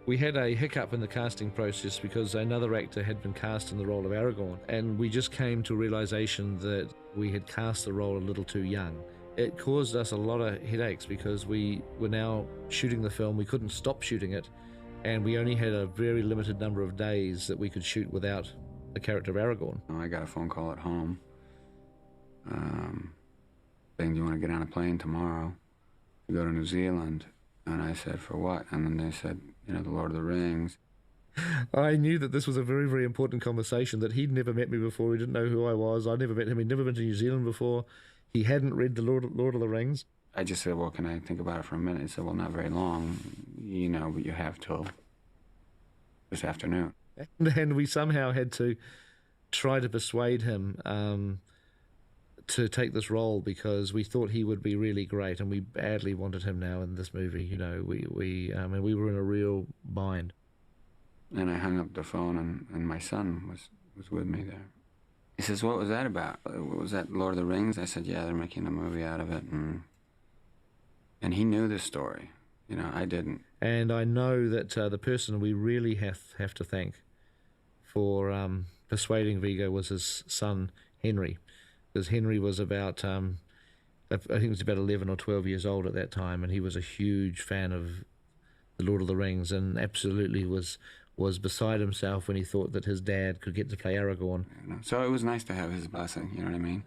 We had a hiccup in the casting process because another actor had been cast in the role of Aragorn, and we just came to a realization that we had cast the role a little too young. It caused us a lot of headaches because we were now shooting the film, we couldn't stop shooting it, and we only had a very limited number of days that we could shoot without the character of Aragorn. I got a phone call at home saying, do you want to get on a plane tomorrow to go to New Zealand? And I said, for what? And then they said, you know, the Lord of the Rings. I knew that this was a very, very important conversation, that he'd never met me before, he didn't know who I was, I'd never met him, he'd never been to New Zealand before, he hadn't read the Lord of the Rings. I just said, well, can I think about it for a minute? He said, well, not very long, you know, but you have till this afternoon. And we somehow had to try to persuade him to take this role because we thought he would be really great, and we badly wanted him now in this movie. You know, we were in a real bind. And I hung up the phone, and my son was with me there. He says, what was that about? What was that, Lord of the Rings? I said, yeah, they're making a movie out of it. And he knew the story. You know, I didn't. And I know that the person we really have to thank for persuading Viggo was his son, Henry. Because Henry was about, I think he was about 11 or 12 years old at that time, and he was a huge fan of The Lord of the Rings, and absolutely was beside himself when he thought that his dad could get to play Aragorn. You know, so it was nice to have his blessing, you know what I mean?